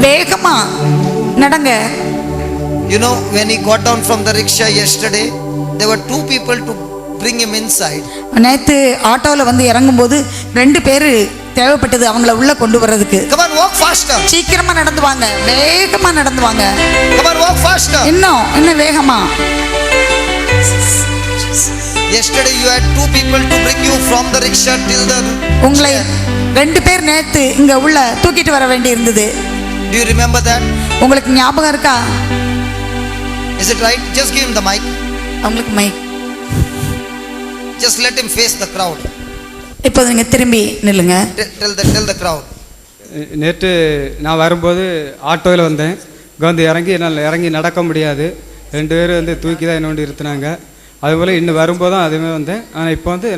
வேகமா நடங்க. You know, when he got down from the rickshaw yesterday, there were 2 people to bring him inside. நேத்து ஆட்டோல வந்து இறங்கும்போது 2 பேர் தேவைப்பட்டது அவங்கள உள்ள கொண்டு வர்றதுக்கு. Come on, walk faster. சீக்கிரமா நடந்து வாங்க, வேகமா நடந்து வாங்க. Come on, walk faster. இன்னும் வேகமா. Yesterday you had 2 people to bring you from the rickshaw till the உங்களை 2 பேர் நேத்து இங்க உள்ள தூக்கிட்டு வர வேண்டி இருந்தது. Do you remember that? உங்களுக்கு ஞாபகம் இருக்கா? Is it right? Just give him the mic. உங்களுக்கு mic. Just let him face the crowd. இப்போ நீங்க திரும்பி நில்லுங்க. Tell the crowd. நேற்று நான் வரும்போது ஆட்டோவில் வந்தேன். வந்து இறங்கி நடக்க முடியாது. 2 பேர் வந்து தூக்கி தான் என்னோண்டு இருத்தினாங்க. அதுபோல் இன்னும் வரும்போது தான் அதுவுமே வந்தேன். ஆனால் இப்போ வந்து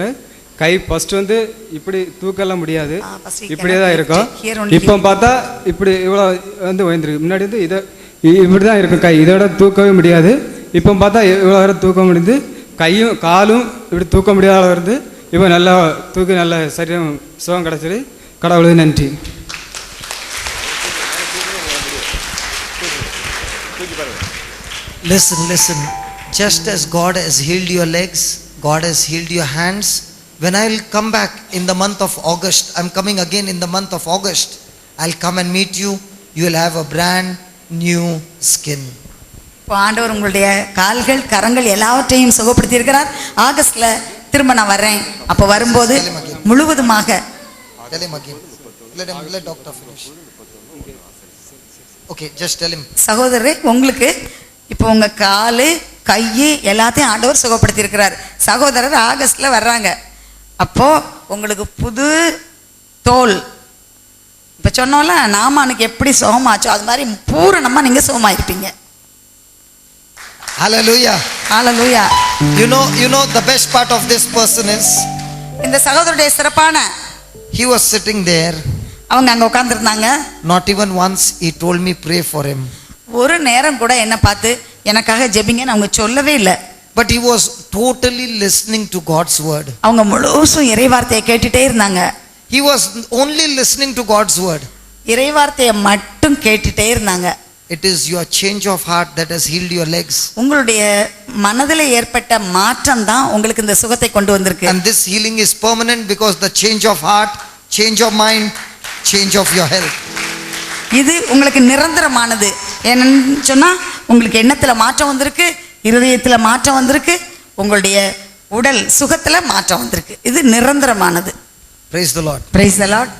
கை ஃபஸ்ட்டு வந்து இப்படி தூக்கலாம் முடியாது, இப்படியே தான் இருக்கும். இப்போ பார்த்தா இப்படி இவ்வளோ வந்து உயர்ந்துருக்கு. முன்னாடி வந்து இதை இப்படி தான் இருக்கும் கை, இதோட தூக்கவே முடியாது. இப்போ பார்த்தா இவ்வளோ வரை தூக்க முடியுது. கையும் காலும் இப்படி தூக்க முடியாத வருது. இப்போ நல்லா தூக்கி நல்ல சரீரம் சுகம் கிடச்சிது. கடவுளுக்கு நன்றி. Listen. Just as God has healed your legs, God has healed your hands. When I will come back in the month of August, I'm coming again in the month of August. I'll come and meet you. You will have a brand new skin. ஆண்டவர் உங்களுடைய கால்கள் கரங்கள் எல்லாவற்றையும் சுகப்படுத்தி இருக்கிறார். ஆகஸ்ட்ல திரும்ப நான் வர்றேன். அப்போ வரும்போது முழுவதுமாக. Tell him again. Let doctor finish. Okay, just tell him. சகோதரரே, உங்களுக்கு இப்போ உங்க காலு கையை எல்லாத்தையும் ஆண்டவர் சுகப்படுத்தி இருக்கிறார். சகோதரர் ஆகஸ்ட்ல வர்றாங்க. அப்போ உங்களுக்கு புது தோல். இப்ப சொன்னோம்ல நாமானுக்கு எப்படி சுகமாச்சோ அது மாதிரி பூரணமா நீங்க சுகமாயிருப்பீங்க. Hallelujah. Hallelujah. You know the best part of this person is இந்த சகோதரருடைய சிறப்பான he was sitting there. அவங்க அங்க உட்கார்ந்திருந்தாங்க. Not even once he told me pray for him. ஒரு நேரம் கூட என்ன பார்த்து எனக்காக ஜெபிங்கன்னு அவங்க சொல்லவே இல்லை. But he was totally listening to God's word. அவங்க முழுசும் இறைவார்த்தையை கேட்டுட்டே இருந்தாங்க. He was only listening to God's word. இறைவார்த்தையை மட்டும் கேட்டுட்டே இருந்தாங்க. It is your change of heart that has healed your legs. உங்களுடைய மனதில் ஏற்பட்ட மாற்றம் தான் உங்களுக்கு இந்த சுகத்தை கொண்டு வந்திருக்கு. And this healing is permanent because the change of heart, change of mind, change of your health. இது உங்களுக்கு நிரந்தரமானது. என்னன்னு சொன்னா உங்களுக்கு எண்ணத்துல மாற்றம் வந்திருக்கு, இருதயத்துல மாற்றம் வந்திருக்கு, உங்களுடைய உடல் சுகத்துல மாற்றம் வந்திருக்கு. இது நிரந்தரமானது. Praise the Lord. Praise the Lord.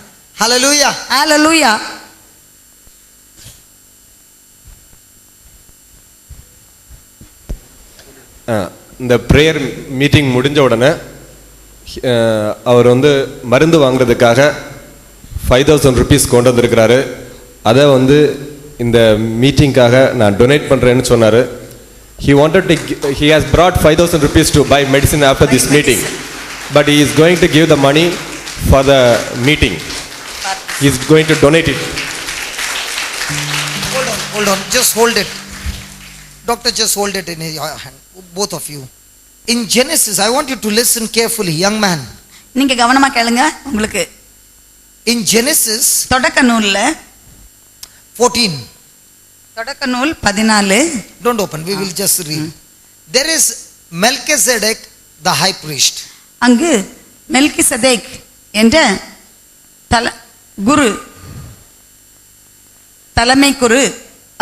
Hallelujah. Hallelujah. இந்த ப்ரேயர் மீட்டிங் முடிஞ்ச உடனே அவர் வந்து மருந்து வாங்குறதுக்காக 5000 rupees கொண்டு வந்திருக்கிறாரு. அதை வந்து இந்த மீட்டிங்காக நான் டொனேட் பண்ணுறேன்னு சொன்னார். He has brought 5000 rupees to buy medicine after this meeting, but he is going to give the money for the meeting. He is going to donate it. Hold on, just hold it. Doctor, just hold it in your hand, both of you. In Genesis, I want you to listen carefully, young man. நீங்க கவனமா கேளுங்க. உங்களுக்கு in Genesis தொடக்க நூல்ல 14, தொடக்க நூல் 14, don't open, we will just read. There is Melchizedek the high priest. அங்கு மெல்கிசதேக் என்ற குரு, தலைமை குரு,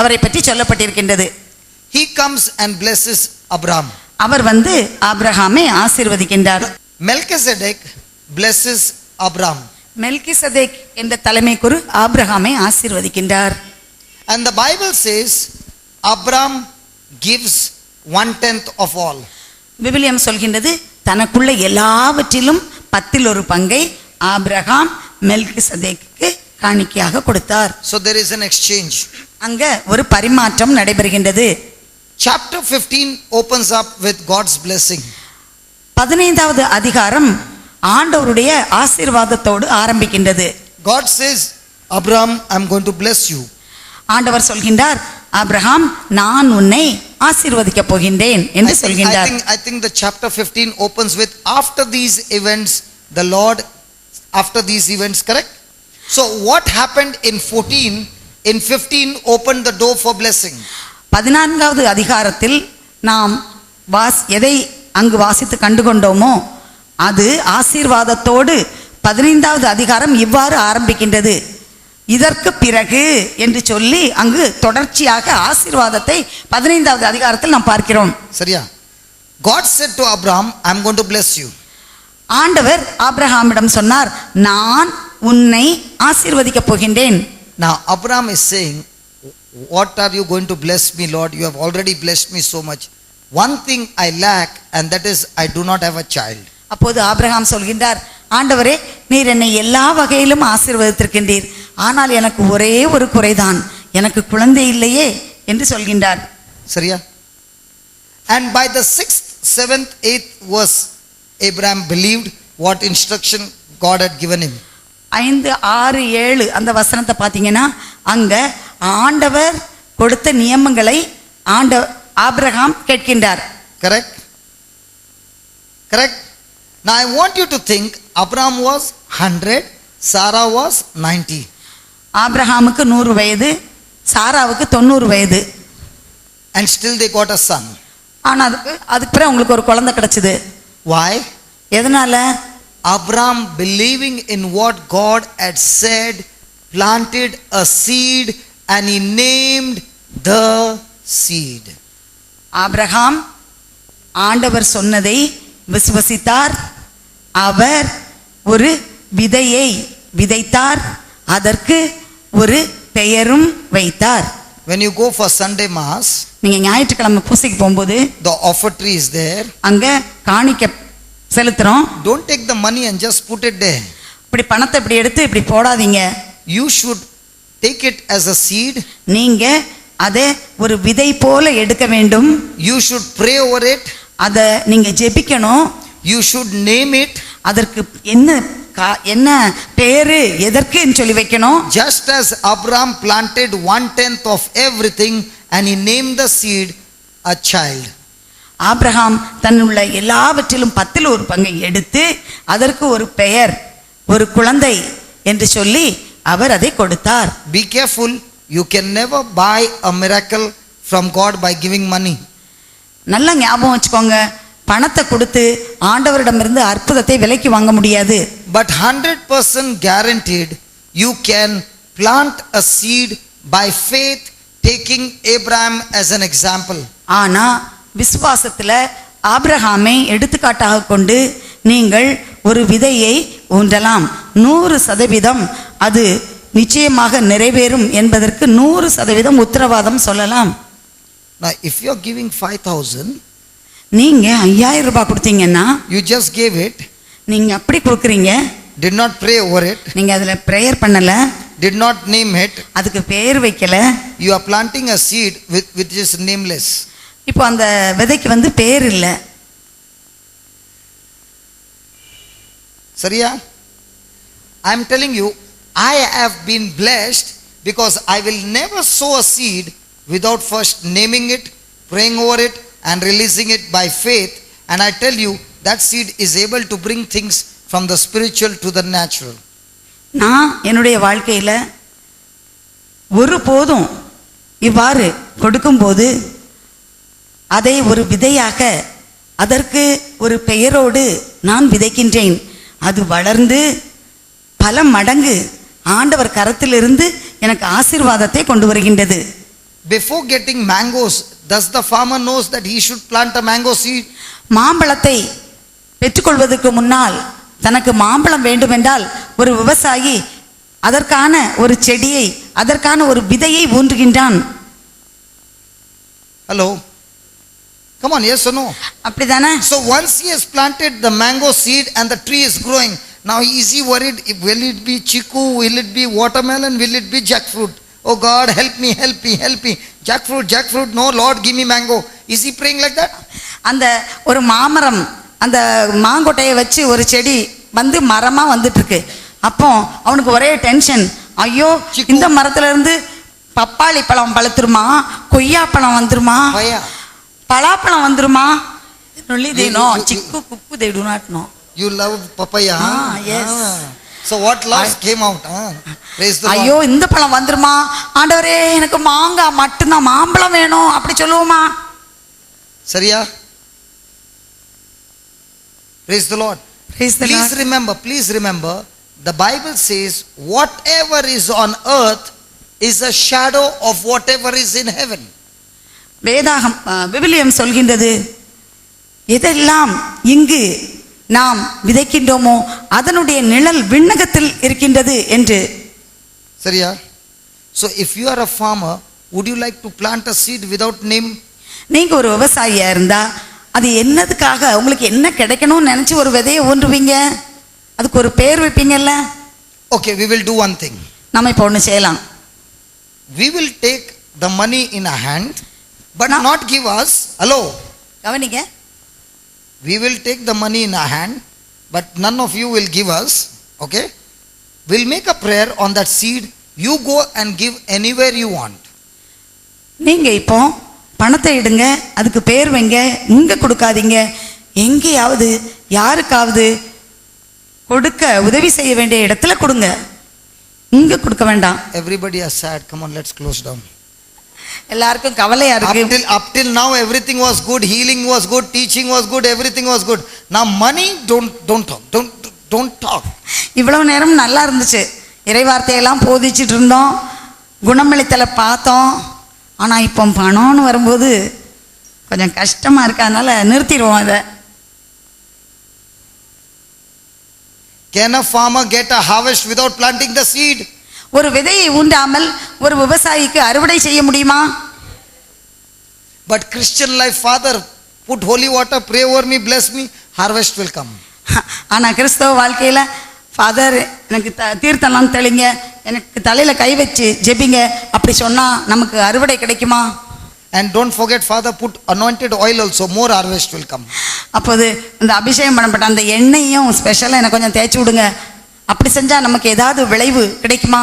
அவரை பற்றி சொல்லப்பட்டிருக்கின்றது. He comes and blesses Abraham. அவர் வந்து ஆபிரகாமை ஆசீர்வதிக்கின்றார். Melchizedek blesses Abraham. மெல்கிசதேக் என்ற தலைமை குரு ஆபிரகாமை ஆசீர்வதிக்கின்றார். And the Bible says Abraham gives 1/10 of all. விவிலியம் சொல்கின்றது தனக்குள்ள எல்லாவற்றிலும் 1/10 பங்கை ஆபிரகாம் மெல்கிசதேக்கு காணிக்கையாக கொடுத்தார். So there is an exchange. அங்க ஒரு பரிமாற்றம் நடைபெறுகின்றது. Chapter 15 opens up with God's blessing. 15வது அதிகாரம் ஆண்டவருடைய ஆசீர்வாதத்தோடு ஆரம்பிக்கின்றது. God says, Abraham, I'm going to bless you. ஆண்டவர் சொல்கின்றார், ஆபிரகாம் நான் உன்னை ஆசீர்வதிக்க போகின்றேன் என்று சொல்கின்றார். I think the chapter 15 opens with after these events the Lord, after these events, correct? So what happened in 14 in 15 opened the door for blessing. 14வது அதிகாரத்தில் நாம் எதை அங்கு வாசித்து கண்டுகொண்டோமோ அது ஆசீர்வாதத்தோடு 15வது அதிகாரம் இவ்வாறு ஆரம்பிக்கின்றது. இதற்கு பிறகு என்று சொல்லி அங்கு தொடர்ச்சியாக ஆசீர்வாதத்தை 15வது அதிகாரத்தில் நாம் பார்க்கிறோம். சரியா? God said to Abraham, I am going to bless you. ஆண்டவர் ஆபிரகாமிடம் சொன்னார், நான் உன்னை ஆசீர்வதிக்கப் போகின்றேன். Now Abraham is saying, what are you going to bless me, Lord? You have already blessed me so much. One thing I lack, and that is I do not have a child. அப்போது Abraham சொல்கின்றார், ஆண்டவரே நீர் என்னை எல்லா வகையிலும் ஆசீர்வதித்திருக்கின்றீர், ஆனால் எனக்கு ஒரே ஒரு குறைதான், எனக்கு குழந்தை இல்லையே என்று சொல்கின்றார். சரியா? And by the 6th, 7th, 8th verse, Abraham believed what instruction God had given him. 5, 6, 7 அந்த வசனத்தை பார்த்தீங்கன்னா அங்க ஆண்டவர் கொடுத்த நியமங்களை ஆபிரகாம் கேட்கின்றார். Correct? Correct? Now I want you to think Abraham was 100, Sarah was 90. ஆபிரகாமுக்கு 100 வயது, சாராவுக்கு 90 வயது. And still they got a son. ஆனா அதுக்கு பிறகு உங்களுக்கு ஒரு குழந்தை கிடைச்சது. Why? எதனால? Abraham believing in what God had said, planted a seed and he named the seed. Abraham ஆண்டவர் சொன்னதை விசுவசித்தார், அவர் ஒரு விதையை விதைத்தார், அதற்கு ஒரு பெயரும் வைத்தார். When you go for Sunday Mass, நீங்க ஞாயிற்றுக்கிழமை பூசைக்கு போகும்போது the offertory is there. அங்க காணிக்கை செலுத்துறோம். Don't take the money and just put it there. இப்படி பணத்தை இப்படி எடுத்து இப்படி போடாதீங்க. You should take it as a seed. நீங்க அதை ஒரு விதை போல எடுக்க வேண்டும். You should pray over it. அதை நீங்க ஜெபிக்கணும். You should name it. அதற்கு என்ன பேரு எதற்குன்னு சொல்லி வைக்கணும். Just as Abraham planted 1/10 of everything and he named the seed a child. Abraham தன்னுள்ள எல்லாவற்றிலும் 10ல் ஒரு பங்கை எடுத்து அதற்கு ஒரு பெயர், ஒரு குழந்தை என்று சொல்லி அவர் அதை கொடுத்தார். Be careful, you can never buy a miracle from God by giving money. நல்ல ஞாபகம் வச்சுக்கோங்க, பணத்தை கொடுத்து ஆண்டவரிடமிருந்து அற்புதத்தை விலைக்கு வாங்க முடியாது. But 100% guaranteed you can plant a seed by faith, taking Abraham as an example. ஆனா விசுவாசத்துல ஆபிரகாமை எடுத்துக்காட்டாக கொண்டு நீங்கள் ஒரு விதையை ஊன்றலாம். 100% அது நிச்சயமாக நிறைவேறும் என்பதற்கு 100% உத்தரவாதம் சொல்லலாம். Now if you are giving 5,000, நீங்க 5000 ரூபாய் கொடுத்தீங்கன்னா, you just gave it, நீங்க அப்படி கொடுக்குறீங்க, did not pray over it, நீங்க அதுல பிரேயர் பண்ணல, did not name it, அதுக்கு பெயர் வைக்கல, you are planting a seed which is nameless. இப்போ அந்த விதைக்கு பெயர் இல்ல. சரியா? I am telling you, I have been blessed because I will never sow a seed without first naming it, praying over it and releasing it by faith, and I tell you that seed is able to bring things from the spiritual to the natural. நான் என்னுடைய வாழ்க்கையில ஒருபோதும் இவ்வாறு கொடுக்கும்போது அதை ஒரு விதையாக, அதற்கு ஒரு பெயரோடு நான் விதைக்கின்றேன். அது வளர்ந்து பல மடங்கு ஆண்டவர் கரத்திலிருந்து எனக்கு ஆசீர்வாதத்தை கொண்டு வருகின்றது. Before getting mangoes, does the farmer knows that he should plant a mango seed? மாம்பழத்தை பெற்றுக்கொள்வதற்கு முன்னால் தனக்கு மாம்பழம் வேண்டுமென்றால் ஒரு விவசாயி அதற்கான ஒரு செடியை, அதற்கான ஒரு விதையை ஊன்றுகின்றான். Hello? Come on, yes or no? அப்படிதானே? So once he has planted the mango seed and the tree is growing, now is he worried, will it be chiku, will it be watermelon, will it be jackfruit? Oh God, help me, help me, help me. Jackfruit, no Lord, give me mango. Is he praying like that? அந்த ஒரு மாமரம், அந்த மாங்கொட்டையை வச்சு ஒரு செடி மரமா வந்துட்டு இருக்கு. அப்போ அவனுக்கு ஒரே டென்ஷன், ஐயோ இந்த மரத்துல இருந்து பப்பாளி பழம் பழுத்துருமா, கொய்யா பழம் வந்துருமா, பலாப்பழம் வந்துருமா? Only they know, chiku kuku they do not know. You love papaya? Yes. So what loss came out? Praise the ஐயோ Lord. இந்த பழம் வந்துருமா ஆண்டவரே, எனக்கு மாங்காய் மட்டும்தான், மாம்பழம் வேணும் அப்படி சொல்லுவோமா? சரியா? Praise the Lord. Praise the Please Lord. remember, the Bible says whatever is on earth is a shadow of whatever is in heaven. வேதாகம் விவிலியம் சொல்கின்றது, எதெல்லாம் இங்கு நாம் விதைக்கின்றோமோ அதனுடைய நிழல் விண்ணகத்தில் இருக்கின்றது என்று. சரியா? So if you are a farmer, would you like to plant a seed without name? நீங்க ஒரு விவசாயியா இருந்தா அது என்னதுக்காக, உங்களுக்கு என்ன கிடைக்கணும்னு நினைச்சு ஒரு விதையை ஊன்றுவீங்க, அதுக்கு ஒரு பேர் வைப்பீங்கல்ல. Okay, we will do one thing. நம்ம இப்போ ஒன்று செய்யலாம். We will take the money in a hand, but not give us. Hello. கவனிங்க, We will take the money in a hand, but none of you will give us. Okay? We'll make a prayer on that seed. You go and give anywhere you want. நீங்க இப்போ பணத்தை இடுங்க, அதுக்கு பேர் வைங்க, இங்க கொடுக்காதீங்க, எங்கேயாவது யாருக்காவது கொடுக்க உதவி செய்ய வேண்டிய இடத்துல கொடுங்க, இங்க கொடுக்க வேண்டாம். Everybody is sad. Come on, let's close down. எல்லாருக்கும் கவலையா இருக்கு. Up till now everything was good, healing was good, teaching was good, everything was good. Now money, don't talk. இவ்வளவு நேரம் நல்லா இருந்துச்சு, இறைவார்த்தையெல்லாம் போதிச்சுட்டு இருந்தோம், குணமளித்தலை பார்த்தோம். ஆனா இப்போ பணம்னு வரும்போது கொஞ்சம் கஷ்டமா இருக்கு, அதனால நிறுத்திடுவோம் அதை. Can a farmer get a harvest without planting the seed? ஒரு விதையை ஊண்டாமல் ஒரு விவசாயிக்கு அறுவடை செய்ய முடியுமா? But Christian life, Father, put holy water, pray over me, bless me, harvest will come. ஆனா கிறிஸ்தவ வாழ்க்கையில, ஃபாதர் எனக்கு தீர்த்தம்லாம் தெளிங்க, எனக்கு தலையில கை வச்சு ஜெபிங்க அப்படி சொன்னா நமக்கு அறுவடை கிடைக்குமா? And don't forget, Father, put anointed oil also, more harvest will come. அப்போது இந்த அபிஷேகம் பண்ணப்பட்ட அந்த எண்ணெயையும் ஸ்பெஷலாக எனக்கு கொஞ்சம் தேய்ச்சி விடுங்க, அப்படி செஞ்சா நமக்கு ஏதாவது விளைவு கிடைக்குமா?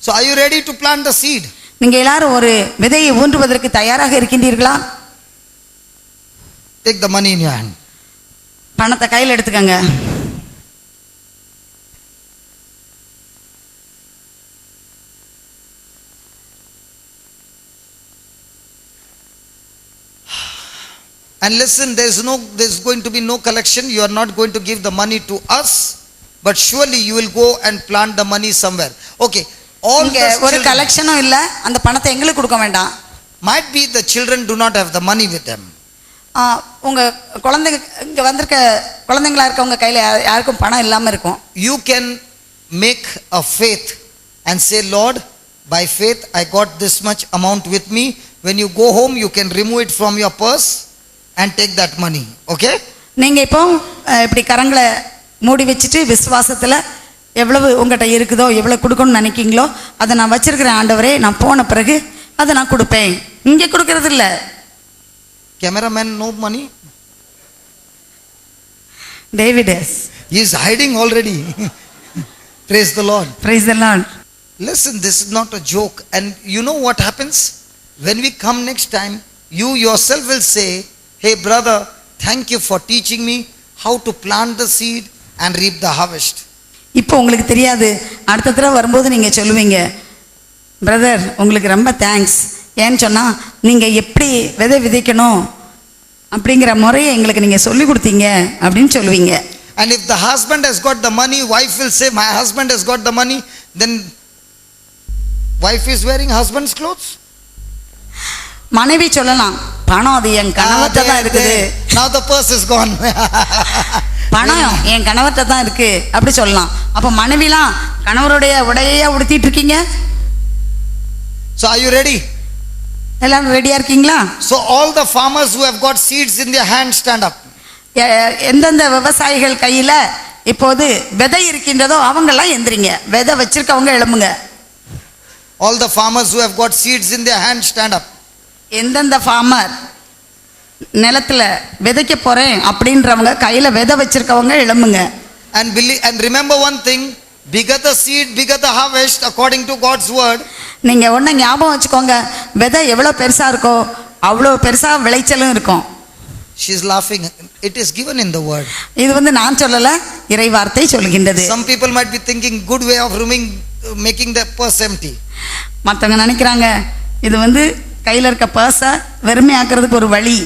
So are you ready to plant the seed? நீங்க எல்லாரும் ஒரு விதையை ஊன்றுவதற்கு தயாராக இருக்கின்றீர்களா? Take the money in your hand. பணத்தை கையில் எடுத்துக்கங்க. And listen, there's going to be no collection. You are not going to give the money to us, but surely you will go and plant the money somewhere. Okay. All இங்க the ஒரு children, கலெக்ஷனும் இல்ல, அந்த பணத்தை எங்களுக்கு கொடுக்க வேண்டாம். might be the children do not have the money with them. உங்க குழந்தைங்க இங்க வந்திருக்க குழந்தைங்களா இருக்கவங்க கையில யாருக்கும் பணம் இல்லாம இருக்கும். You can make a faith and say, Lord, by faith I got this much amount with me. When you go home, you can remove it from your purse and take that money. Okay? நீங்க இப்போ இப்படி கரங்களை மூடி வச்சுட்டு விசுவாசத்துல எவ்வளவு உங்கள்கிட்ட இருக்குதோ, எவ்வளவு கொடுக்கணும்னு நினைக்கிங்களோ அதை நான் வச்சிருக்கிறேன் ஆண்டவரே, நான் போன பிறகு அதை நான் கொடுப்பேன். இங்க கொடுக்கறது இல்ல. Cameraman, no money? David He is hiding already. Praise the Lord. Praise the Lord. Listen, this is not a joke. And you know what happens? When we come next time, you yourself will say, hey brother, thank you for teaching me how to plant the seed and reap the harvest. இப்போ உங்களுக்கு தெரியாது, அடுத்த தடவை வரும்போது நீங்க சொல்லுவீங்க, brother உங்களுக்கு ரொம்ப தேங்க்ஸ், ஏன்னு சொன்னா நீங்க எப்படி விதை விதைக்கணும் அப்படிங்கிற முறையை எங்களுக்கு நீங்க சொல்லி கொடுத்தீங்க அப்படின்னு சொல்லுவீங்க. And if the husband has got the money, wife will say, my husband has got the money, then wife is wearing husband's clothes. மனைவி சொல்லலாம், பணம் அது என் கணவர்கிட்ட தான் இருக்குது, Now the purse is gone. பணம் என் கணவர்கிட்ட தான் இருக்கு அப்படி சொல்லலாம். அப்ப மனைவிலாம் கணவருடைய உடையா உடுத்திட்டு இருக்கீங்க. So are you ready? எல்லாரும் ரெடியா இருக்கீங்களா? So all the farmers who have got seeds in their hand, stand up. எந்தெந்த விவசாயிகள் கையில இப்போது விதை இருக்கின்றதோ அவங்கெல்லாம் எந்திரிங்க. விதை வச்சிருக்கவங்க எழும்புங்க. All the farmers who have got seeds in their hand, stand up. எந்தெந்த ஃபார்மர் நிலத்துல விதைக்க போறேன் அப்படின்றவங்க கையில விதை வச்சிருக்கவங்க எழும்புங்க. And remember one thing, bigger the seed, bigger the harvest, according to God's word. நீங்க ஒண்ணு ஞாபகம் வச்சுக்கோங்க, விதை எவ்வளவு பெருசா இருக்கோ அவ்வளவு பெருசா விளைச்சலும் இருக்கும். She's laughing. It is given in the word. இது வந்து நான் சொல்லல, இறை வார்த்தை சொல்கின்றது. Some people might be thinking good way of making the purse empty. மற்றவங்க நினைக்கிறாங்க இது வந்து கையில் இருக்க பர்ஸை வெறுமையாக்குறதுக்கு ஒரு வழி.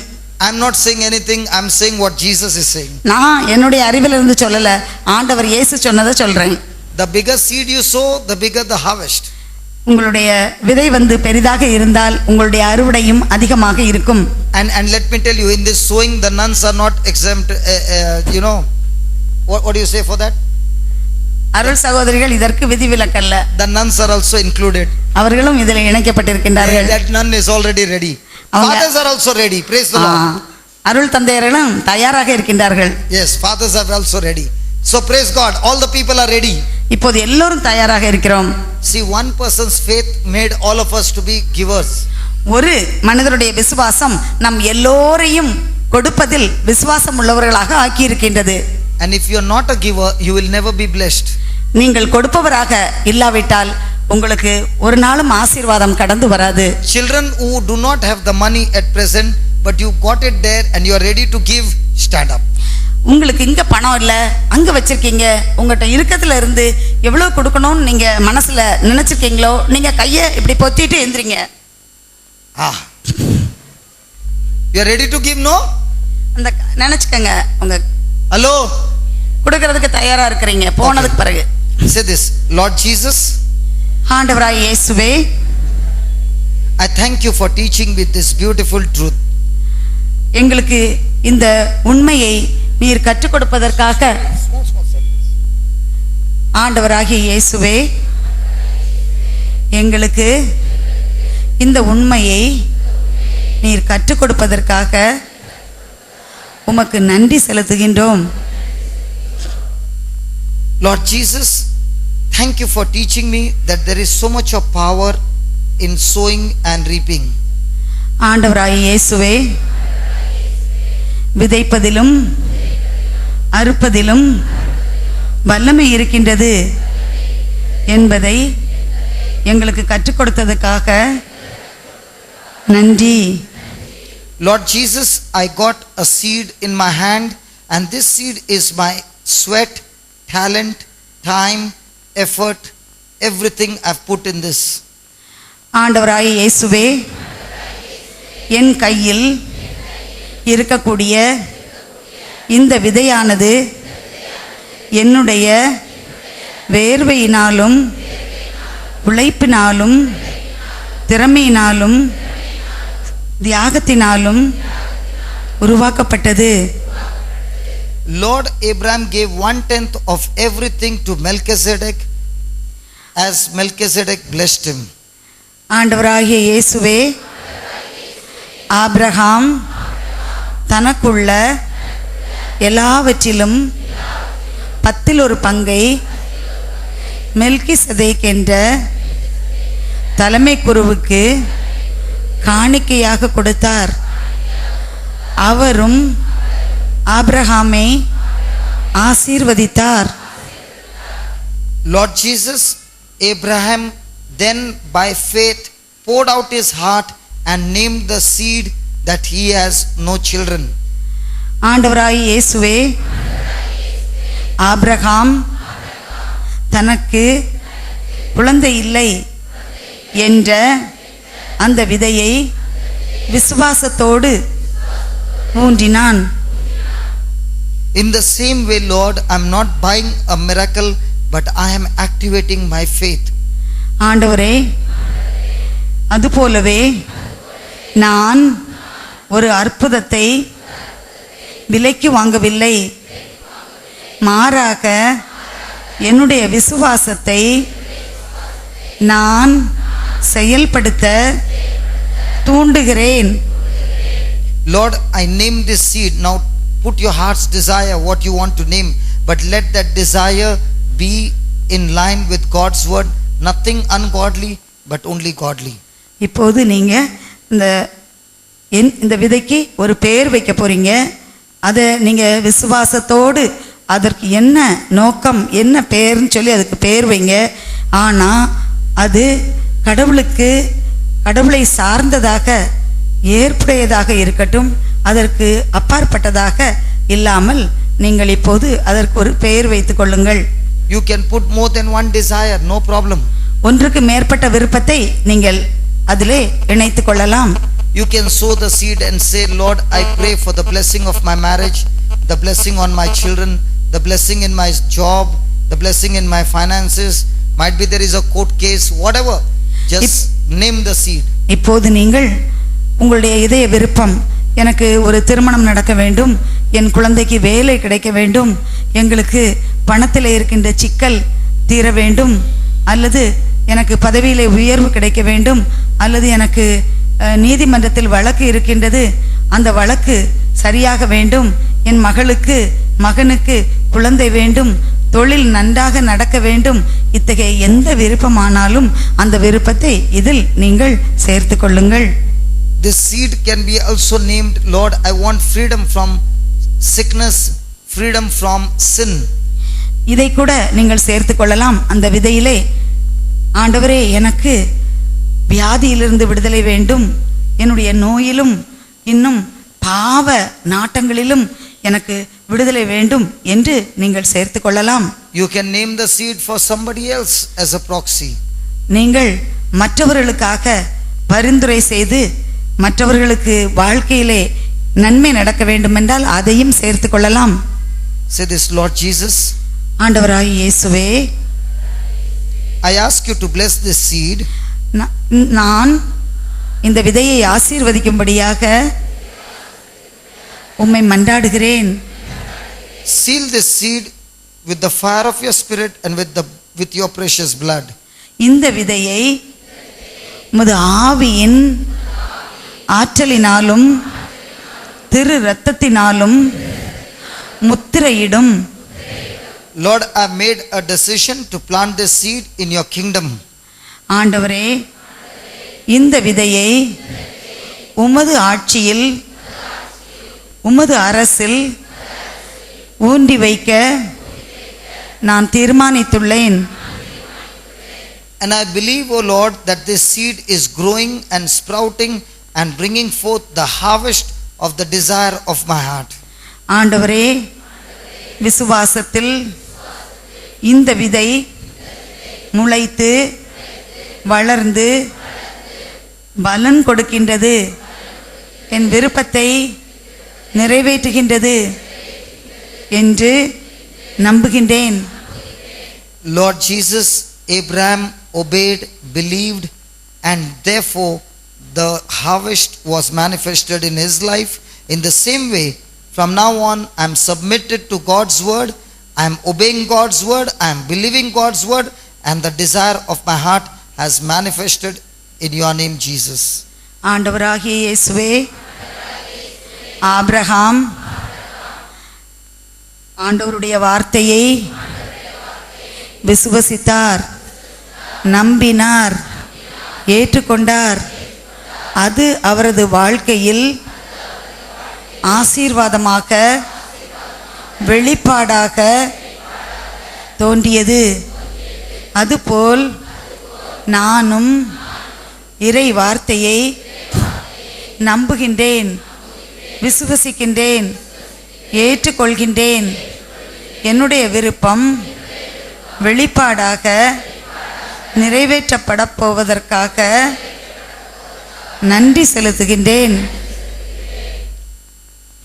I'm not saying anything. I'm saying what Jesus is saying. நான் என்னுடைய அறிவில் இருந்து சொல்லல, ஆண்டவர் இயேசு சொன்னதை சொல்றேன். The bigger seed you sow, the bigger the harvest. உங்களுடைய விதை வந்து பெரிதாக இருந்தால் உங்களுடைய அறுவடையும் அதிகமாக இருக்கும். And let me tell you, in this sowing, the nuns are not exempt. What do you say for that? அருள் சகோதரிகள் இதற்கு விதிவிலக்கல்ல. The nuns are also included. அவர்களும் இதில் இணைக்கப்பட்டிருக்கின்றார்கள். That nun is already ready. Fathers are also ready. Praise the Lord. அருள் தந்தையர்களும் தயாராக இருக்கின்றார்கள். Yes, fathers are also ready. So praise God, all the people are ready. இப்போது எல்லோரும் தயாராக இருக்கிறோம். See, one person's faith made all of us to be givers. ஒரு மனிதருடைய விசுவாசம் நம் எல்லோரையும் கொடுப்பதில் விசுவாசம் உள்ளவர்களாக ஆக்கி இருக்கின்றது. And if you are not a giver, you will never be blessed. நீங்கள் கொடுப்பவராக இல்லாவிட்டால் உங்களுக்கு ஒரு நாளும் ஆசீர்வாதம் கடந்து வராது. Children who do not have the money at present, but you got it there and you are ready to give, stand up. உங்களுக்கு இங்க பணம் இல்ல, அங்க வச்சிருக்கீங்க, உங்கள்கிட்ட இருக்கத்துல இருந்து எவ்வளவு கொடுக்கணும்னு நீங்க மனசுல நினைச்சிருக்கீங்களோ நீங்க கையை இப்படி பொத்திட்டு எந்திரிங்க. You are ready to give? No? அந்த நினைச்சுக்கங்க, உங்க Hello? கொடுக்கறதுக்கு தயாரா இருக்கிறீங்க போனதுக்கு பிறகு. Say this, Lord Jesus, ஆண்டவராய் இயேசுவே, I thank you for teaching me this beautiful truth. எங்களுக்கு இந்த உண்மையை நீர் கற்றுக் கொடுப்பதற்காக ஆண்டவராகிய இயேசுவே, எங்களுக்கு இந்த உண்மையை நீர் கற்றுக் கொடுப்பதற்காக உமக்கு நன்றி செலுத்துகின்றோம். Lord Jesus, thank you for teaching me that there is so much of power in sowing and reaping. ஆண்டவராகிய இயேசுவே, விதைப்பதிலும் அறுப்பதிலும் வல்லமை இருக்கின்றது என்பதை எங்களுக்கு கற்றுக் கொடுத்ததுக்காக நன்றி. Lord Jesus, I got a seed in my hand, and this seed is my sweat, talent, time, effort, everything I've put in this. ஆண்டவராகிய இயேசுவே, என் கையில் இருக்கக்கூடிய இந்த விதையானது என்னுடைய வேர்வையினாலும் உழைப்பினாலும் திறமையினாலும் தியாகத்தினாலும் உருவாக்கப்பட்டது. Lord Abraham gave 1/10 of everything to Melchizedek as Melchizedek blessed him. ஆண்டவராகிய இயேசுவே, Abraham தனக்குள்ள எல்லாவற்றிலும் 10% மெல்கிசதேக் என்ற தலைமை குருவுக்கு காணிக்கையாக கொடுத்தார். அவரும் ஆபிரகாமை ஆசீர்வதித்தார். Lord Jesus, Abraham then by faith poured out his heart and named the seed that he has no children. ஆண்டவராகிய இயேசுவே, ஆபிரகாம் தனக்கு குழந்தை இல்லை என்ற அந்த விதையை விசுவாசத்தோடு ஊன்றினான். In the same way, Lord, I am not buying a miracle, but I am activating my faith. ஆண்டவரே, அதுபோலவே நான் ஒரு அற்புதத்தை விலைக்கு வாங்கவில்லை, மாறாக என்னுடைய விசுவாசத்தை நான் செயல்படுத்த தூண்டுகிறேன். Lord, I name this seed. Now put your heart's desire, what you want to name, but let that desire be in line with God's word. Nothing ungodly, but only godly. இப்போது நீங்க இந்த விதைக்கு ஒரு பெயர் வைக்க போறீங்க. அதை நீங்க விசுவாசத்தோடு அதற்கு என்ன நோக்கம், என்ன பெயர்னு சொல்லி அதுக்கு பெயர் வைங்க. ஆனால் அது கடவுளை சார்ந்ததாக ஏற்புடையதாக இருக்கட்டும், அதற்கு அப்பாற்பட்டதாக இல்லாமல் நீங்கள் இப்போது அதற்கு ஒரு பெயர் வைத்துக் கொள்ளுங்கள். You can put more than one desire, no problem. ஒன்றுக்கு மேற்பட்ட விருப்பத்தை நீங்கள் அதிலே இணைத்துக் கொள்ளலாம். You can sow the seed and say, Lord, I pray for the blessing of my marriage, the blessing on my children, the blessing in my job, the blessing in my finances. Might be there is a court case, whatever. Just name the seed. இப்போது நீங்கள் உங்களுடைய இதய விருப்பம், எனக்கு ஒரு திருமணம் நடக்க வேண்டும், என் குழந்தைக்கு வேலை கிடைக்க வேண்டும், எங்களுக்கு பணத்தில் இருக்கின்ற சிக்கல் தீர வேண்டும், அல்லது எனக்கு பதவியிலே உயர்வு கிடைக்க வேண்டும், அல்லது எனக்கு நீதிமன்றத்தில் வழக்கு இருக்கின்றது, அந்த வழக்கு சரியாக வேண்டும், என் மகனுக்கு குழந்தை வேண்டும், தொழில் நன்றாக நடக்க வேண்டும், இத்தகைய எந்த விருப்பமானாலும் அந்த விருப்பத்தை இதில் நீங்கள் சேர்த்து கொள்ளுங்கள். This seed can be also named, Lord, I want freedom from sickness, freedom from sin. இதை கூட நீங்கள் சேர்த்து கொள்ளலாம். அந்த விதையிலே, ஆண்டவரே எனக்கு வியாதியிலிருந்து விடுதலை வேண்டும், என்னுடைய நோயிலும் இன்னும் பாவ நாட்டங்களிலும் எனக்கு விடுதலை வேண்டும் என்று நீங்கள் சேர்த்து கொள்ளலாம். You can name the seed for somebody else as a proxy. நீங்கள் மற்றவர்களுக்காக பரிந்துரை செய்து மற்றவர்களுக்கு வாழ்க்கையிலே நன்மை நடக்க வேண்டும் என்றால் அதையும் சேர்த்து கொள்ளலாம். Say this, Lord Jesus, ஆண்டவராகிய இயேசுவே, I ask you to bless this seed. நான் இந்த விதையை ஆசீர்வதிக்கும்படியாக உம்மை மன்றாடுகிறேன். Seal this seed with the fire of your spirit and with your precious blood. இந்த விதையை உமது ஆவியின் ஆற்றலினாலும் திரு இரத்தத்தினாலும் முத்திரையிடும். Lord, I made a decision to plant this seed in your kingdom. ஆண்டவரே, இந்த விதையை உமது ஆட்சியில் உமது அரசில் ஊன்றி வைக்க நான் தீர்மானித்துள்ளேன். And I believe, O Lord, that this seed is growing and sprouting and bringing forth the harvest of the desire of my heart. ஆண்டவரே, விசுவாசத்தில் இந்த விதை முளைத்து வளர்ந்து பலன் கொடுக்கின்றது, என் விருப்பத்தை நிறைவேற்றுகின்றது என்று நம்புகின்றேன். Lord Jesus, Abraham obeyed, believed, and therefore the harvest was manifested in his life. In the same way, from now on, I am submitted to God's word, I am obeying God's word, I am believing God's word, and the desire of my heart has manifested in your name, Jesus. ஆண்டவராகிய இயேசுவே, Abraham ஆண்டவருடைய வார்த்தையை விசுவசித்தார், நம்பினார், ஏற்றுக்கொண்டார். அது அவரது வாழ்க்கையில் ஆசீர்வாதமாக வெளிப்பாடாக தோன்றியது. அதுபோல் நானும் இறை வார்த்தையை நம்புகின்றேன், விசுவசிக்கின்றேன், ஏற்றுக்கொள்கின்றேன். என்னுடைய விருப்பம் வெளிப்பாடாக நிறைவேற்றப்பட போவதற்காக நன்றி செலுத்துகின்றேன்.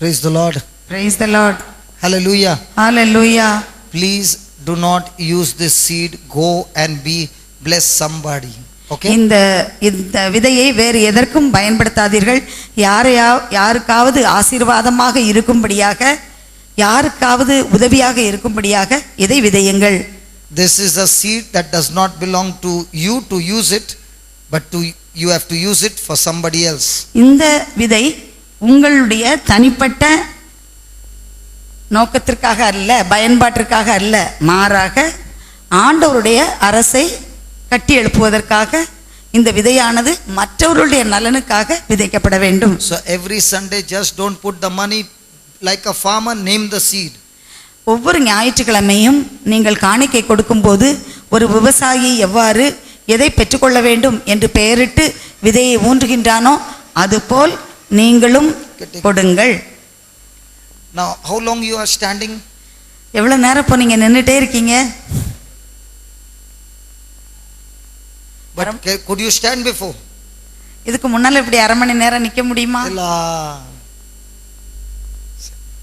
Praise the Lord. Praise the Lord. Hallelujah. Hallelujah. Please do not use this seed. Go and bless somebody. Okay? இந்த விதையை வேறு எதற்கும் பயன்படுத்தாதீர்கள். யாருக்காவது ஆசீர்வாதமாக இருக்கும்படியாக, யாருக்காவது உதவியாக இருக்கும்படியாக இதை விதையுங்கள். This is a seed that does not belong to you to use it, but you have to use it for somebody else. இந்த விதை உங்களுடைய தனிப்பட்ட நோக்கத்திற்காக அல்ல, பயன்பாட்டிற்காக அல்ல, மாறாக ஆண்டவருடைய அரசை கட்டி எழுப்புவதற்காக இந்த விதையானது மற்றவர்களுடைய நலனுக்காக விதைக்கப்பட வேண்டும். So every Sunday just don't put the money like a farmer, name the seed. ஒவ்வொரு ஞாயிற்றுக்கிழமையும் நீங்கள் காணிக்கை கொடுக்கும்போது ஒரு விவசாயி எவ்வாறு எதை பெற்றுக்கொள்ள வேண்டும் என்று பெயரிட்டு விதையை ஊன்றுகின்றானோ அதுபோல் நீங்களும் கொடுங்கள். Now, how long you are standing? எவ்வளவு நேரம் இப்போ நீங்க நின்றுட்டே இருக்கீங்க? But could you stand before? இதுக்கு முன்னால இப்படி அரை மணி நேரம் நிக்க முடியுமா?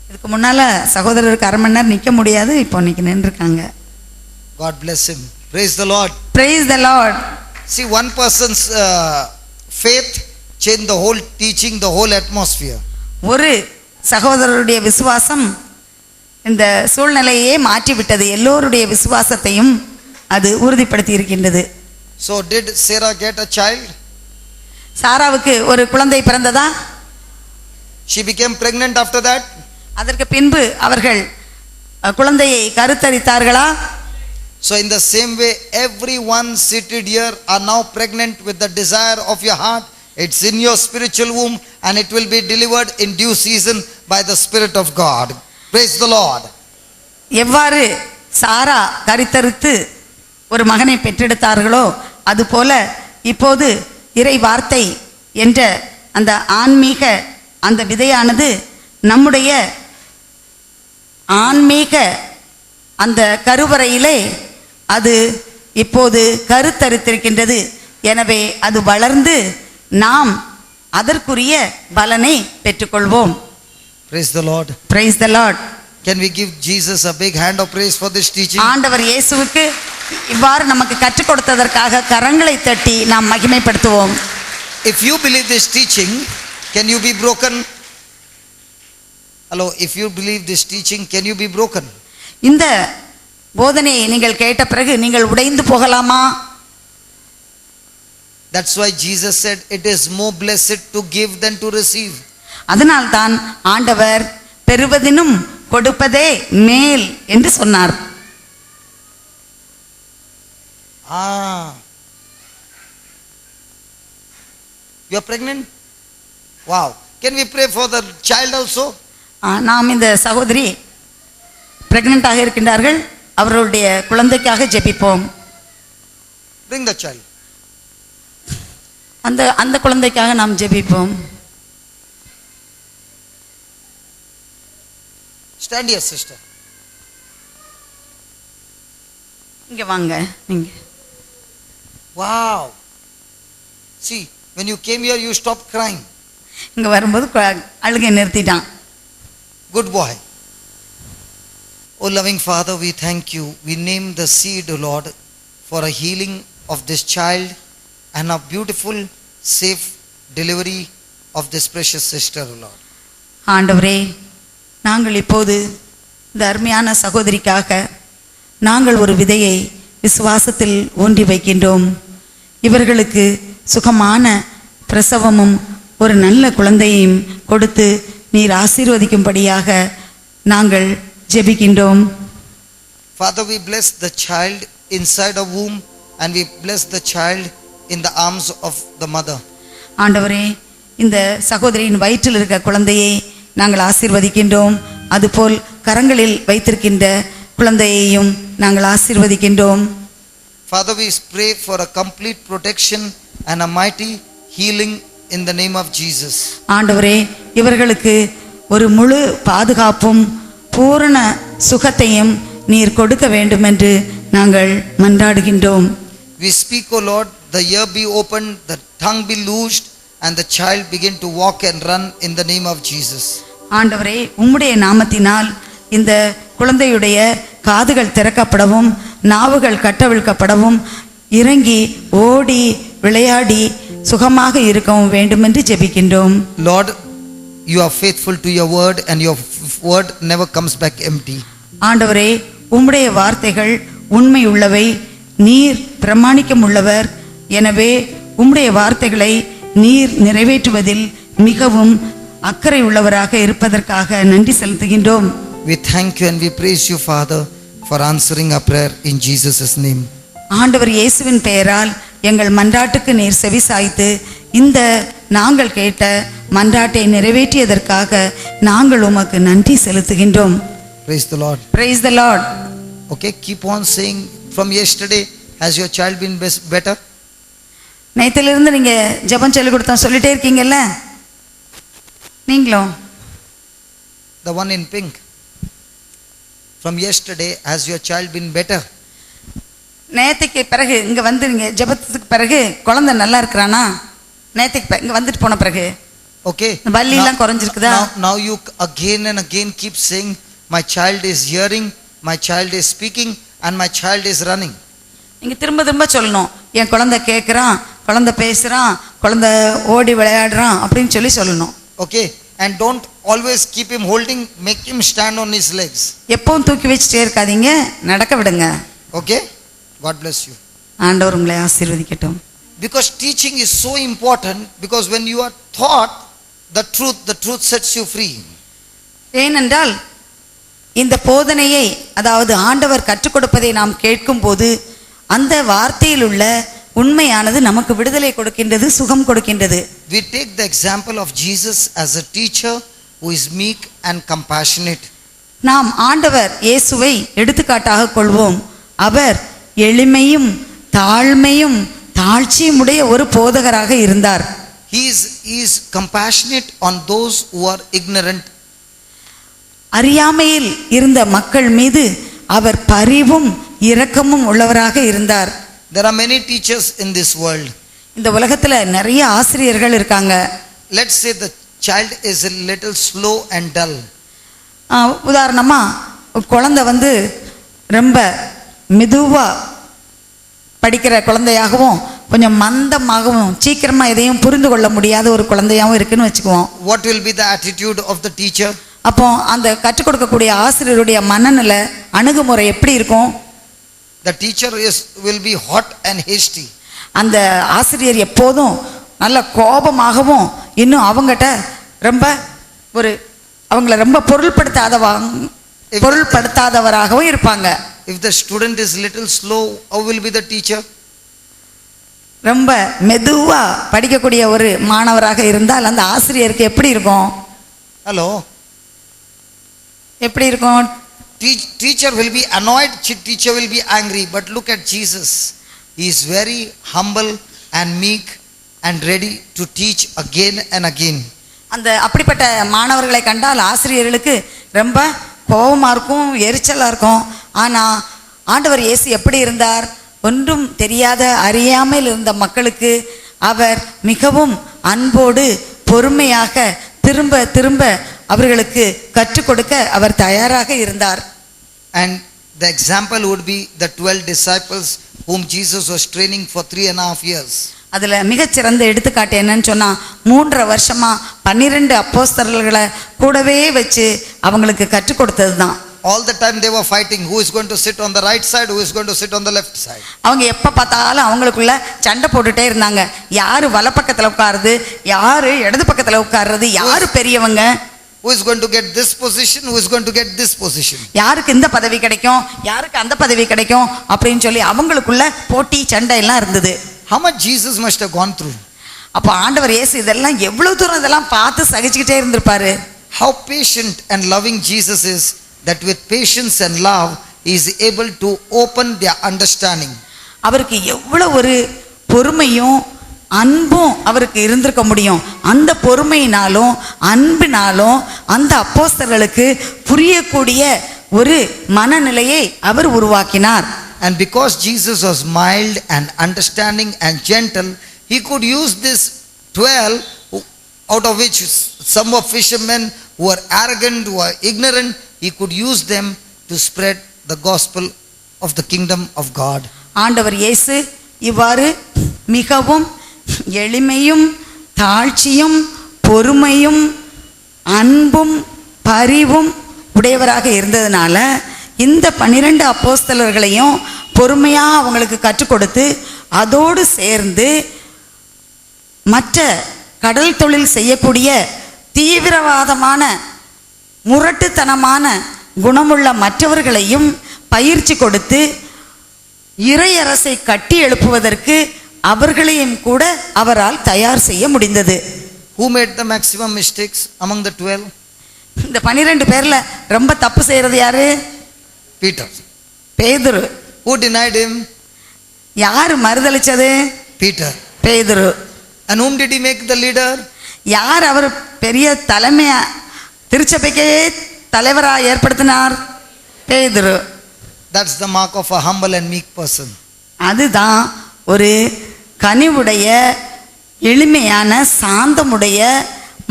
இதுக்கு முன்னால சகோதரருக்கு அரை மணி நேரம் நிக்க முடியாது. இப்போ இன்னைக்கு நின்றுருக்காங்க. God bless him. Praise the Lord. Praise the Lord. See, one person's faith changed the whole teaching, the whole atmosphere. ஒரு சகோதரருடைய விசுவாசம் இந்த சூழ்நிலையே மாற்றி விட்டது. எல்லோருடைய விசுவாசத்தையும் அது உறுதிப்படுத்தி இருக்கின்றது. So did Sarah get a child? சாராவுக்கு ஒரு குழந்தை பிறந்ததா? She became pregnant after that? அதற்கு பின்பு அவர்கள் குழந்தையை கருத்தரித்தார்களா? So in the same way, everyone seated here are now pregnant with the desire of your heart. It's in your spiritual womb and it will be delivered in due season by the Spirit of God. Praise the Lord. எவ்வாறு சாரா கருத்தரித்து ஒரு மகனை பெற்றெடுத்தார்களோ அதுபோல இப்போது இறை வார்த்தை என்ற அந்த ஆன்மீக அந்த விதையானது நம்முடைய ஆன்மீக அந்த கருவறையிலே அது இப்போது கருத்தரித்திருக்கின்றது. எனவே அது வளர்ந்து நாம் அதற்குரிய பலனை பெற்றுக்கொள்வோம். Praise the Lord. Praise the Lord. Can we give Jesus a big hand of praise for this teaching? ஆண்டவர் இயேசுவுக்கு இவ்வாறு நமக்கு கற்றுக் கொடுத்ததற்காக கரங்களை தட்டி நாம் மகிமைப்படுத்துவோம். If you believe this teaching, can you be broken? Hello, if you believe this teaching, can you be broken? இந்த போதனையை நீங்கள் கேட்ட பிறகு நீங்கள் உடைந்து போகலாமா? That's why Jesus said it is more blessed to give than to receive. அதனால்தான் ஆண்டவர் பெறுவதினும் கொடுப்பதே மேல் என்று சொன்னார். You are pregnant? Wow. Can we pray for the child also? நாம் இந்த சகோதரி பிரெக்னன்ட்டாக இருக்கின்றார்கள், அவர்களுடைய குழந்தைக்காக ஜெபிப்போம். Bring the child. அந்த குழந்தைக்காக நாம் ஜெபிப்போம். Stand here, sister. இங்க வாங்க நீங்க. Wow. See, when you came here, you stopped crying. இங்க வரும்போது அழுகை நிறுத்திட்டான். Good boy. Oh, loving Father, we thank you. We name the seed, O Lord, for a healing of this child and a beautiful, safe delivery of this precious sister, O Lord. ஆண்டவரே, நாங்கள் இப்போது இந்த அருமையான சகோதரிக்காக நாங்கள் ஒரு விதையை விசுவாசத்தில் ஊன்றி வைக்கின்றோம். இவர்களுக்கு சுகமான பிரசவமும் ஒரு நல்ல குழந்தையையும் கொடுத்து நீர் ஆசீர்வதிக்கும்படியாக நாங்கள் ஜெபிக்கின்றோம். Father, we bless the child inside a womb and we bless the child in the arms of the mother. ஆண்டவரே, இந்த சகோதரியின் வயிற்றில் இருக்க குழந்தையை நாங்கள் ஆசீர்வதிக்கின்றோம். அதுபோல் கரங்களில் வைத்திருக்கின்ற குழந்தையையும் நாங்கள் ஆசீர்வதிக்கின்றோம். Father, we pray for a complete protection and a mighty healing in the name of Jesus. ஆண்டவரே, இவர்களுக்கு ஒரு முழு பாதுகாப்பும் பூரண சுகத்தையும் நீர் கொடுக்க வேண்டும் என்று நாங்கள் மன்றாடுகின்றோம். We speak, O Lord, the ear be opened, the tongue be loosed, and the child begin to walk and run in the name of Jesus. ஆண்டவரே, உம்முடைய நாமத்தினால் இந்த குழந்தையுடைய காதுகள் திறக்கப்படவும் நாவுகள் கட்டவிழ்க்கப்படவும் இறங்கி ஓடி விளையாடி சுகமாக இருக்கவும் வேண்டும் என்று ஜெபிக்கின்றோம். Lord, you are faithful to your word and your word never comes back empty. ஆண்டவரே, உம்முடைய வார்த்தைகள் உண்மை உள்ளவை, நீர் பிரமாணிக்கம் உள்ளவர். எனவே உம்முடைய வார்த்தைகளை நீர் நிறைவேற்றுவதில் மிகவும் அக்கறை உள்ளவராக இருப்பதற்காக நன்றி செலுத்துகின்றோம். We thank you and we praise you, Father, for answering our prayer in Jesus' name. ஆண்டவர் இயேசுவின் பெயரால் எங்கள் மன்றாட்டுக்கு நீர் செவிசாய்த்து இந்த நாங்கள் கேட்ட மன்றாட்டை நிறைவேற்றியதற்காக நாங்கள் உமக்கு நன்றி செலுத்துகின்றோம். Praise the Lord. Praise the Lord. Okay, keep on saying. From yesterday, has your child been better? நேத்திலிருந்து நீங்க ஜெபம் சொல்லி கொடுத்தோம் சொல்லிட்டே இருக்கீங்கல்ல? நீங்களும் The one in pink. From yesterday, has your child been better? நேத்திக்கு பிறகு இங்க வந்து நீங்க ஜெபத்துக்கு பிறகு குழந்தை நல்லா இருக்கிறானா? நேத்திக்கு இங்க வந்துட்டு போன பிறகு Okay. வலி எல்லாம் குறைஞ்சிருக்குதா? Now you again and again keep saying, my child is hearing, my child is speaking, and my child is running. நீங்க திரும்ப திரும்ப சொல்லணும், என் குழந்தை கேட்குறான், குழந்தை பேசுறான், குழந்தை ஓடி விளையாடுறான் அப்படின்னு சொல்லணும். Okay. And don't always keep him holding, make him stand on his legs. எப்பவும் தூக்கி வச்சுட்டே இருக்காதீங்க, நடக்க விடுங்க. Okay. God bless you. ஆண்டவர் உங்களை ஆசீர்வதிக்கட்டும். Because teaching is so important, because when you are taught the truth sets you free. ஏனென்றால் இந்த போதனையை, அதாவது ஆண்டவர் கற்றுக் கொடுப்பதை நாம் கேட்கும் போது அந்த வார்த்தையில் உள்ள உண்மையானது நமக்கு விடுதலை கொடுக்கின்றது, சுகம் கொடுக்கின்றது. We take the example of Jesus as a teacher who is meek and compassionate. நாம் ஆண்டவர் இயேசுவை எடுத்துக்காட்டாக கொள்வோம். அவர் எளிமையும் தாழ்மையும் தாழ்ச்சியும் உடைய ஒரு போதகராக இருந்தார். He is compassionate on those who are ignorant. அறியாமையில் இருந்த மக்கள் மீது அவர் பரிவும் இரக்கமும் உள்ளவராக இருந்தார். There are many teachers in this world. இந்த உலகத்துல நிறைய ஆசிரியர்கள் இருக்காங்க. Let's say the child is a little slow and dull. உதாரணமா குழந்தை வந்து ரொம்ப மெதுவா படிக்கிற குழந்தையாகவும் கொஞ்சம் மந்தமாகவும் சீக்கிரமா எதையும் புரிந்து கொள்ள முடியாத ஒரு குழந்தையாகவும் இருக்குன்னு வச்சுக்குவோம். What will be the attitude of the teacher? அப்போ அந்த கற்றுக் கொடுக்கக்கூடிய ஆசிரியருடைய மனநிலை, அணுகுமுறை எப்படி இருக்கும்? The teacher will be hot and hasty. அந்த ஆசிரியர் எப்போதும் நல்ல கோபமாகவும் இன்னும் அவங்ககிட்ட ரொம்ப அவங்கள ரொம்ப பொருள்படுத்தாதவராகவும் இருப்பாங்க. If the student is little slow, how will be the teacher? ரொம்ப மெதுவா படிக்கக்கூடிய ஒரு மாணவராக இருந்தால் அந்த ஆசிரியருக்கு எப்படி இருக்கும்? Hello. எப்படி இருக்கும்? Teacher will be annoyed, teacher will be angry. But look at Jesus. He is very humble and meek and ready to teach again and again. அந்த அப்படிப்பட்ட மாணவர்களை கண்டால் ஆசிரியர்களுக்கு ரொம்ப கோபமா இருக்கும், எரிச்சலா இருக்கும். ஆனா ஆண்டவர் இயேசு எப்படி இருந்தார்? ஒன்றும் தெரியாத அறியாமையில் இருந்த மக்களுக்கு அவர் மிகவும் அன்போடு பொறுமையாக திரும்ப திரும்ப அவர்களுக்கு கற்றுக் கொடுக்க அவர் தயாராக இருந்தார். And the example would be the 12 disciples whom Jesus was training for 3.5 years. அதுல மிகச்சிறந்த எடுத்துக்காட்டு என்னன்னு சொன்னா 3 வருஷமா 12 அப்போஸ்தலர்களை கூடவே வச்சு அவங்களுக்கு கற்றுக் கொடுத்தது தான். All the time they were fighting, who is going to sit on the right side, who is going to sit on the left side. அவங்க எப்ப பார்த்தாலும் அவங்களுக்குள்ள சண்டை போட்டுட்டே இருந்தாங்க. யாரு வலப்பக்கத்துல உட்காருது, யாரு இடது பக்கத்துல உட்காருறது, யாரு பெரியவங்க, who is going to get this position, who is going to get this position. யாருக்கு இந்த பதவி கிடைக்கும், யாருக்கு அந்த பதவி கிடைக்கும் அப்படின்னு சொல்லி அவங்களுக்குள்ள போட்டி சண்டை எல்லாம் இருந்தது. How much Jesus must have gone through. அப்ப ஆண்டவர் இயேசு இதெல்லாம் எவ்வளவு தூரம் இதெல்லாம் பார்த்து சகிச்சுக்கிட்டே இருந்திருப்பாரு. How patient and loving Jesus is, that with patience and love he is able to open their understanding. அவருக்கு எவ்வளவு ஒரு பொறுமையும் அன்பும் அவருக்கு இருந்திருக்க முடியும். அந்த பொறுமையினாலும் அன்பினாலும் அந்த அப்போஸ்தலர்களுக்கு புரியக்கூடிய ஒரு மனநிலையை அவர் உருவாக்கினார். And because Jesus was mild and understanding and gentle, he could use this 12, out of which some were fishermen, who were arrogant, who were ignorant. He could use them to spread the gospel of the kingdom of God. ஆண்டவர் இயேசு இவ்வாறு மிகவும் எளிமையும் தாழ்ச்சியும் பொறுமையும் அன்பும் பரிவும் உடையவராக இருந்ததுனால இந்த 12 அப்போஸ்தலர்களையும் பொறுமையா அவங்களுக்கு கற்றுக் கொடுத்து அதோடு சேர்ந்து மற்ற கடல் தொழில் செய்யக்கூடிய தீவிரவாதமான முரட்டுத்தனமான குணமுள்ள மற்றவர்களையும் பயிற்சி கொடுத்து இறையரசை கட்டி எழுப்புவதற்கு அவர்களையும் கூட அவரால் தயார் செய்ய முடிந்தது. Who made the maximum mistakes among the 12? இந்த 12 பேர்ல ரொம்ப தப்பு செய்யறது யாரு? Peter. பேதுரு. Who denied him? யாரு மறுதலிச்சது? Peter. பேதுரு. And whom did he make the leader? யார் அவர் பெரிய தலைமையா திருச்சபைக்கே தலைவராக ஏற்படுத்தினார்? பேதுரு. That's the mark of a humble and meek person. அதுதான் ஒரு கனிவுடைய எளிமையான சாந்தமுடைய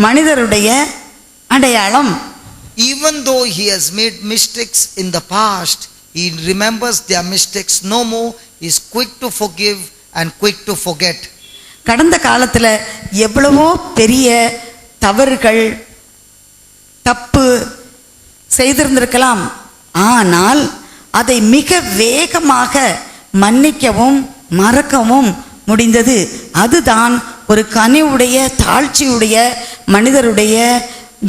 மனிதருடைய அடையாளம். Even though he has made mistakes in the past, he remembers their mistakes no more. He is quick to forgive and quick to forget. கடந்த காலத்தில் எவ்வளவோ பெரிய தவறுகள் தப்பு செய்திருந்திருக்கலாம், ஆனால் அதை மிக வேகமாக மன்னிக்கவும் மறக்கவும் முடிந்தது. அதுதான் ஒரு கனிவுடைய தாழ்ச்சியுடைய மனிதருடைய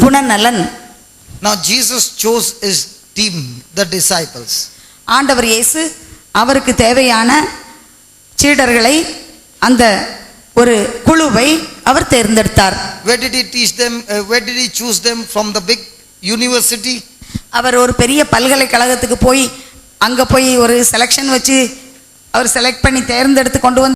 குணநலன். Now Jesus chose his team, the disciples. ஆண்டவர் இயேசு அவருக்கு தேவையான சீடர்களை, அந்த ஒரு குழுவை அவர் தேர்ந்தெடுத்தார். Where did he teach them? Where did he choose them? From the big university? அவர் ஒரு பெரிய பல்கலைக்கழகத்துக்கு போய் அங்கே போய் ஒரு செலெக்ஷன் வச்சு அவர் செலக்ட் பண்ணி தேர்ந்தெடுத்து கொண்டு வந்து